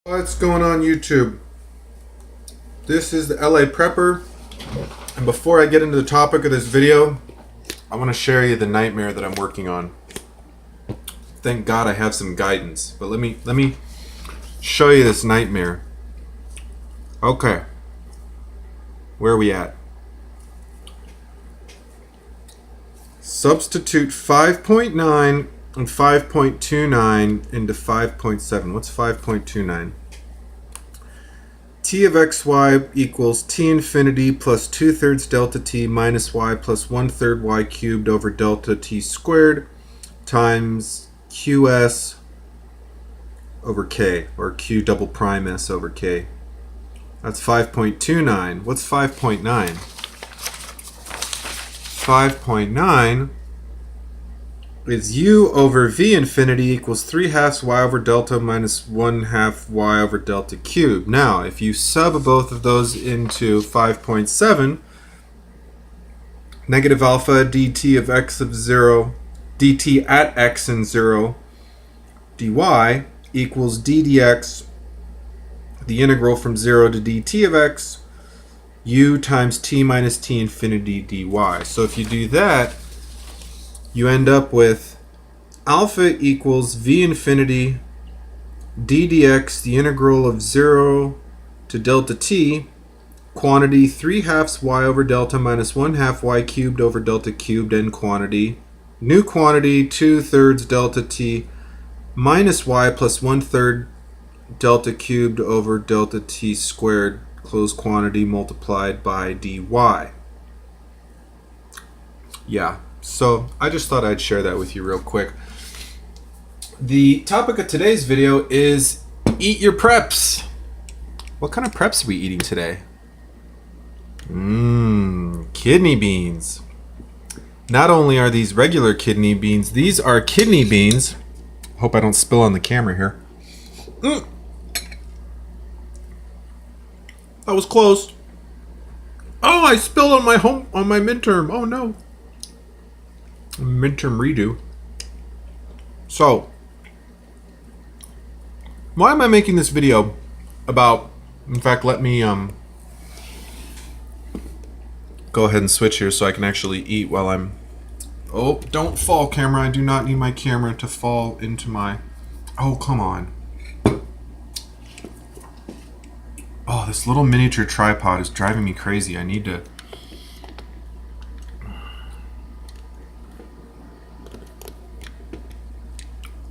What's going on YouTube? This is the LA Prepper, and before I get into the topic of this video, I want to share you the nightmare that I'm working on. Thank God I have some guidance, but let me show you this nightmare. Okay, where are we at? Substitute 5.9 and 5.29 into 5.7. What's 5.29? T of xy equals t infinity plus 2/3 delta t minus y plus 1/3 y cubed over delta t squared times qs over k, or q double prime s over k. That's 5.29. What's 5.9? 5.9 is u over v infinity equals 3/2 y over delta minus 1/2 y over delta cubed. Now, if you sub both of those into 5.7, negative alpha dt of x of 0, dt at x and 0, dy equals d dx, the integral from 0 to dt of x, u times t minus t infinity dy. So if you do that, you end up with alpha equals v infinity d dx, the integral of 0 to delta t, quantity 3/2 y over delta minus 1/2 y cubed over delta cubed, and quantity, new quantity 2/3 delta t minus y plus 1/3 delta cubed over delta t squared, closed quantity, multiplied by dy. Yeah. So I just thought I'd share that with you real quick. The topic of today's video is eat your preps. What kind of preps are we eating today? Kidney beans. Not only are these regular kidney beans, these are kidney beans. Hope I don't spill on the camera here. That was close. Oh, I spilled on my midterm. Oh no. Midterm redo. So, why am I making this video about, in fact, let me go ahead and switch here so I can actually eat while I'm, oh, don't fall, camera. I do not need my camera to fall into my, oh, come on. Oh, this little miniature tripod is driving me crazy. I need to,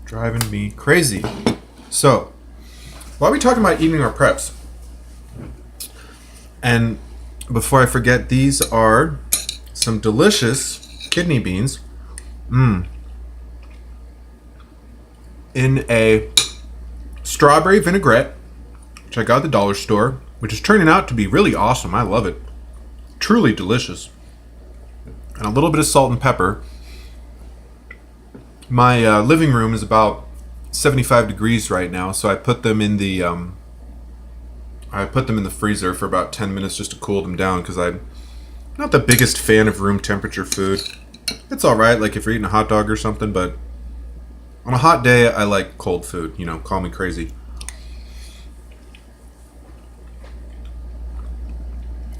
driving me crazy. So, why are we talking about eating our preps? And before I forget, these are some delicious kidney beans in a strawberry vinaigrette, which I got at the dollar store, which is turning out to be really awesome. I love it. Truly delicious. And a little bit of salt and pepper. My living room is about 75 degrees right now, so I put them in the freezer for about 10 minutes just to cool them down, because I'm not the biggest fan of room temperature food. It's all right, like if you're eating a hot dog or something, but on a hot day, I like cold food. You know, call me crazy.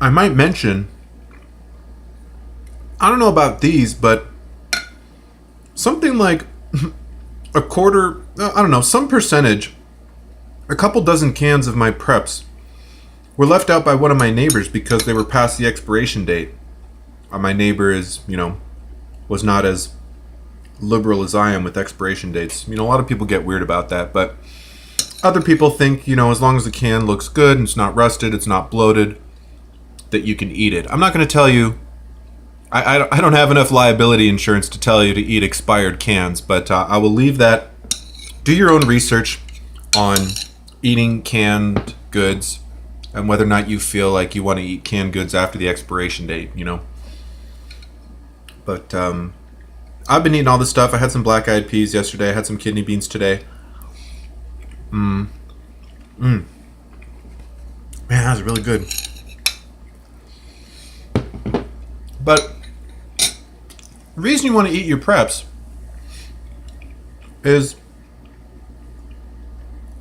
I might mention, I don't know about these, but something like a quarter, I don't know, some percentage, a couple dozen cans of my preps were left out by one of my neighbors because they were past the expiration date. My neighbor is, was not as liberal as I am with expiration dates. A lot of people get weird about that, but other people think, as long as the can looks good and it's not rusted, it's not bloated, that you can eat it. I'm not going to tell you, I don't have enough liability insurance to tell you to eat expired cans, but I will leave that. Do your own research on eating canned goods and whether or not you feel like you want to eat canned goods after the expiration date, But I've been eating all this stuff. I had some black-eyed peas yesterday. I had some kidney beans today. Man, that was really good. But the reason you want to eat your preps is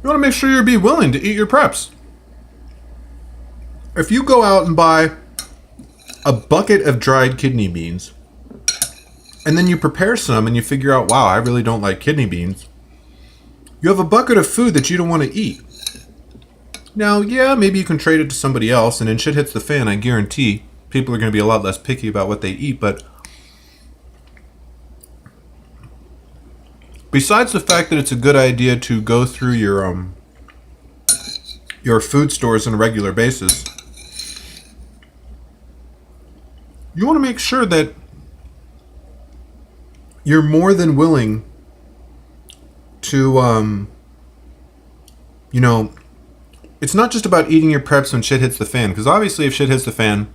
You want to make sure you'll be willing to eat your preps. If you go out and buy a bucket of dried kidney beans, and then you prepare some and you figure out, wow, I really don't like kidney beans, you have a bucket of food that you don't want to eat. Now, yeah, maybe you can trade it to somebody else, and then shit hits the fan, I guarantee people are going to be a lot less picky about what they eat, but besides the fact that it's a good idea to go through your food stores on a regular basis, you want to make sure that you're more than willing to, it's not just about eating your preps when shit hits the fan, because obviously if shit hits the fan,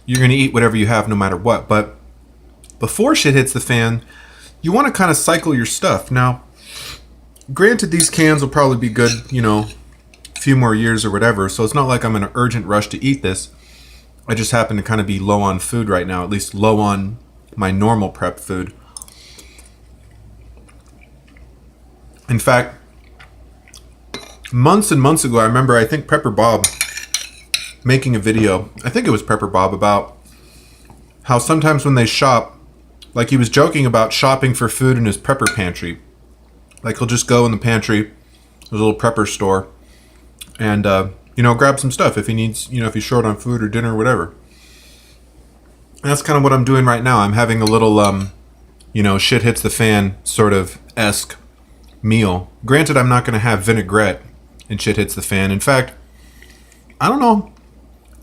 you're going to eat whatever you have no matter what. But before shit hits the fan, you want to kind of cycle your stuff. Now, granted, these cans will probably be good, a few more years or whatever, so it's not like I'm in an urgent rush to eat this. I just happen to kind of be low on food right now, at least low on my normal prep food. In fact, months and months ago, I remember, I think Prepper Bob making a video, I think it was Prepper Bob, about how sometimes when they shop, like he was joking about shopping for food in his Prepper Pantry. Like he'll just go in the pantry, a little prepper store, and, grab some stuff if he needs, if he's short on food or dinner or whatever. And that's kind of what I'm doing right now. I'm having a little, shit hits the fan sort of esque meal. Granted, I'm not going to have vinaigrette and shit hits the fan. In fact, I don't know.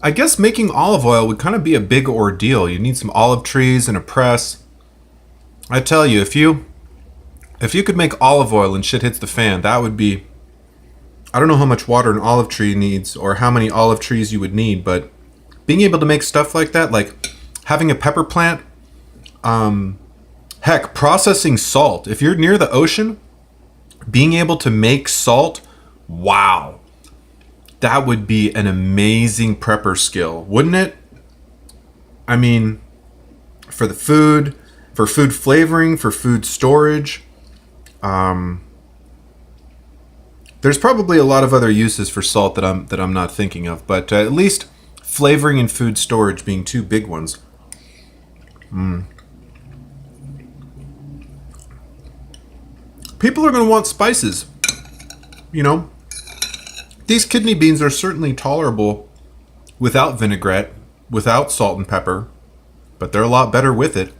I guess making olive oil would kind of be a big ordeal. You need some olive trees and a press. I tell you, if you could make olive oil and shit hits the fan, that would be... I don't know how much water an olive tree needs or how many olive trees you would need, but being able to make stuff like that, like having a pepper plant, heck, processing salt. If you're near the ocean, being able to make salt, wow. That would be an amazing prepper skill, wouldn't it? I mean, for the food, for food flavoring, for food storage, there's probably a lot of other uses for salt that I'm not thinking of, but at least flavoring and food storage being two big ones. People are going to want spices. These kidney beans are certainly tolerable without vinaigrette, without salt and pepper, but they're a lot better with it.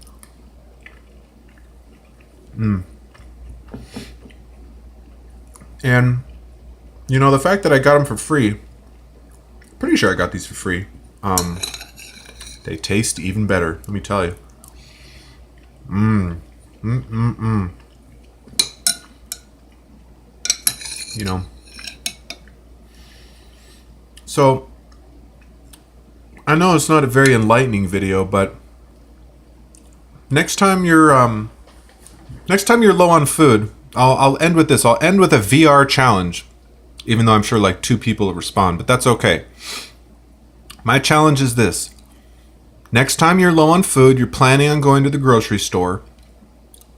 And, the fact that I got them for free, pretty sure I got these for free, they taste even better, let me tell you. So, I know it's not a very enlightening video, but next time you're low on food, I'll end with this. I'll end with a VR challenge, even though I'm sure like 2 people will respond, but that's okay. My challenge is this. Next time you're low on food, you're planning on going to the grocery store,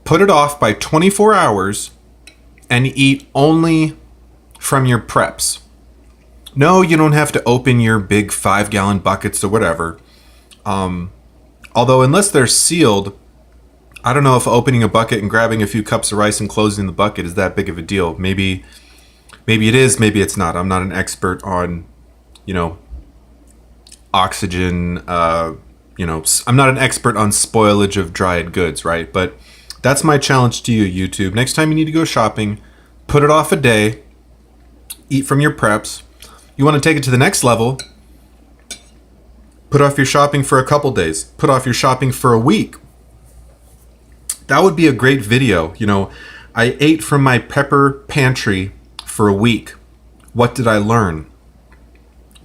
put it off by 24 hours and eat only from your preps. No, you don't have to open your big 5-gallon buckets or whatever. Although unless they're sealed, I don't know if opening a bucket and grabbing a few cups of rice and closing the bucket is that big of a deal. Maybe it is, maybe it's not. I'm not an expert on, oxygen, I'm not an expert on spoilage of dried goods, right? But that's my challenge to you, YouTube. Next time you need to go shopping, put it off a day, eat from your preps. You want to take it to the next level, put off your shopping for a couple days, put off your shopping for a week. That would be a great video. I ate from my Prepper Pantry for a week. What did I learn?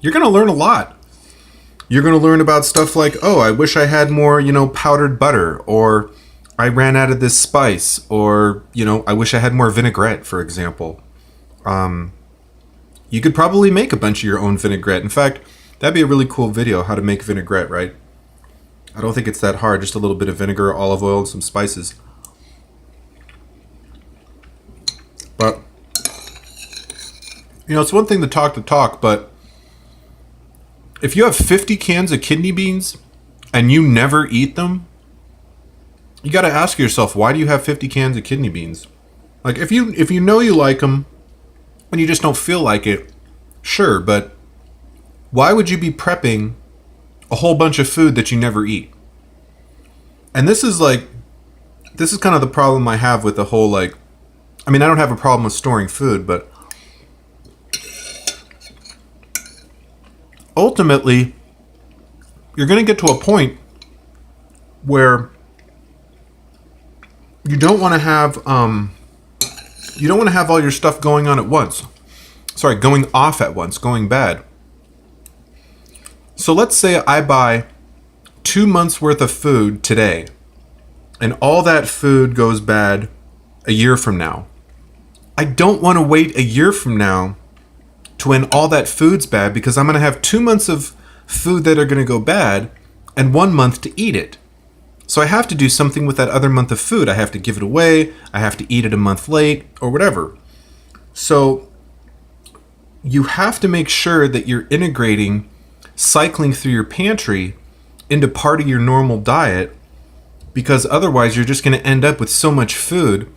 You're going to learn a lot. You're going to learn about stuff like, oh, I wish I had more, powdered butter, or I ran out of this spice, or, I wish I had more vinaigrette, for example. You could probably make a bunch of your own vinaigrette. In fact, that'd be a really cool video, how to make vinaigrette, right? I don't think it's that hard. Just a little bit of vinegar, olive oil, and some spices. But You know, it's one thing to talk, but if you have 50 cans of kidney beans and you never eat them, you got to ask yourself, why do you have 50 cans of kidney beans? Like, if you know you like them and you just don't feel like it, sure, but why would you be prepping a whole bunch of food that you never eat? And this is kind of the problem I have with the whole, like, I mean, I don't have a problem with storing food, but ultimately, you're going to get to a point where you don't want to have all your stuff going on at once. Sorry, going off at once, going bad. So let's say I buy 2 months worth of food today, and all that food goes bad a year from now. I don't want to wait a year from now to when all that food's bad, because I'm going to have 2 months of food that are going to go bad and 1 month to eat it. So I have to do something with that other month of food. I have to give it away. I have to eat it a month late or whatever. So you have to make sure that you're integrating cycling through your pantry into part of your normal diet, because otherwise you're just going to end up with so much food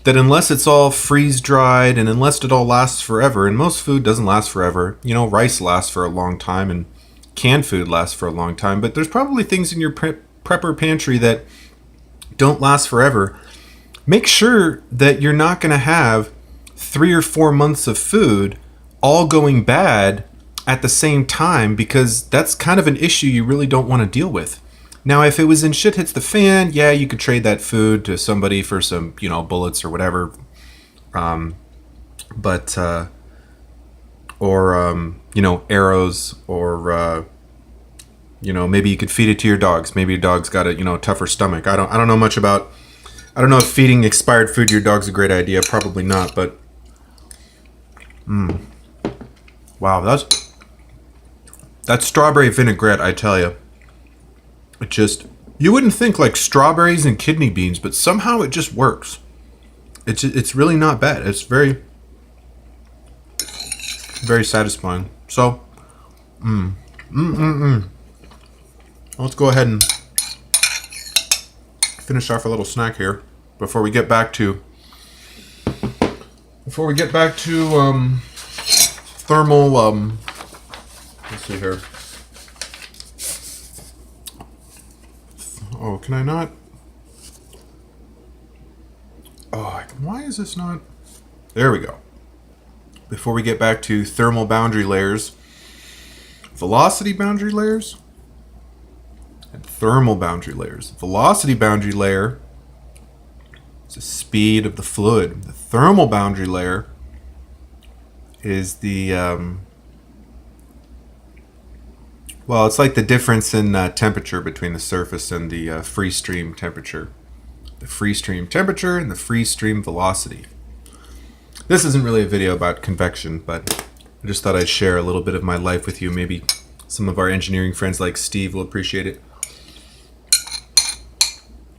that unless it's all freeze dried and unless it all lasts forever, and most food doesn't last forever, you know, rice lasts for a long time and canned food lasts for a long time, but there's probably things in your prepper pantry that don't last forever. Make sure that you're not going to have 3 or 4 months of food all going bad at the same time, because that's kind of an issue you really don't want to deal with. Now, if it was in shit hits the fan, yeah, you could trade that food to somebody for some, you know, bullets or whatever. You know, arrows, or, you know, maybe you could feed it to your dogs. Maybe your dog's got a, you know, tougher stomach. I don't know much about, I don't know if feeding expired food to your dog's a great idea. Probably not, but, wow, that's strawberry vinaigrette, I tell you. It just, you wouldn't think like strawberries and kidney beans, but somehow it just works. It's really not bad. It's very, very satisfying. So, let's go ahead and finish off a little snack here before we get back to thermal. Let's see here. Oh, can I not? Oh, why is this not? There we go. Before we get back to thermal boundary layers, velocity boundary layers, and thermal boundary layers. Velocity boundary layer is the speed of the fluid. The thermal boundary layer is the well, it's like the difference in temperature between the surface and the free stream temperature. The free stream temperature and the free stream velocity. This isn't really a video about convection, but I just thought I'd share a little bit of my life with you. Maybe some of our engineering friends like Steve will appreciate it.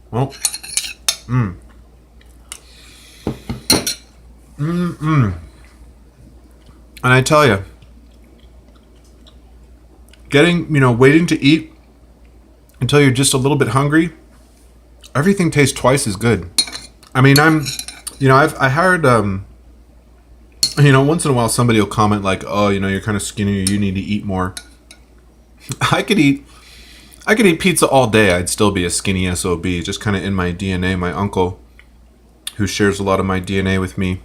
Well, And I tell you, waiting to eat until you're just a little bit hungry, everything tastes twice as good. I mean, I heard, once in a while somebody will comment like, oh, you're kind of skinny, you need to eat more. I could eat pizza all day. I'd still be a skinny SOB, just kind of in my DNA. My uncle, who shares a lot of my DNA with me,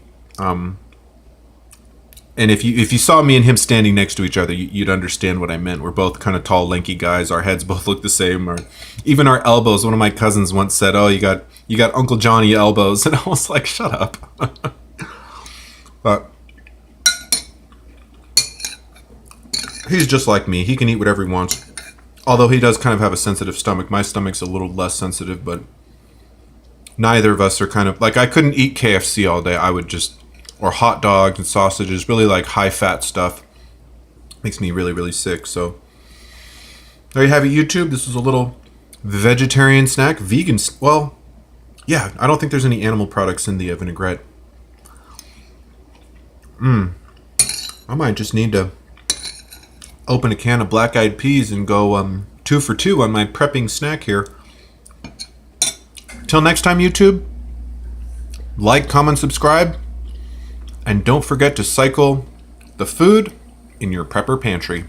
and if you saw me and him standing next to each other, you'd understand what I meant. We're both kind of tall, lanky guys. Our heads both look the same, or even our elbows. One of my cousins once said, "Oh, you got Uncle Johnny elbows," and I was like, "Shut up." But he's just like me. He can eat whatever he wants. Although he does kind of have a sensitive stomach. My stomach's a little less sensitive, but neither of us are kind of like, I couldn't eat KFC all day. I would just, or hot dogs and sausages, really like high fat stuff. Makes me really, really sick. So there you have it, YouTube. This is a little vegetarian snack. Vegan, well, yeah, I don't think there's any animal products in the vinaigrette. I might just need to open a can of black-eyed peas and go 2 for 2 on my prepping snack here. Till next time, YouTube, like, comment, subscribe, and don't forget to cycle the food in your Prepper Pantry.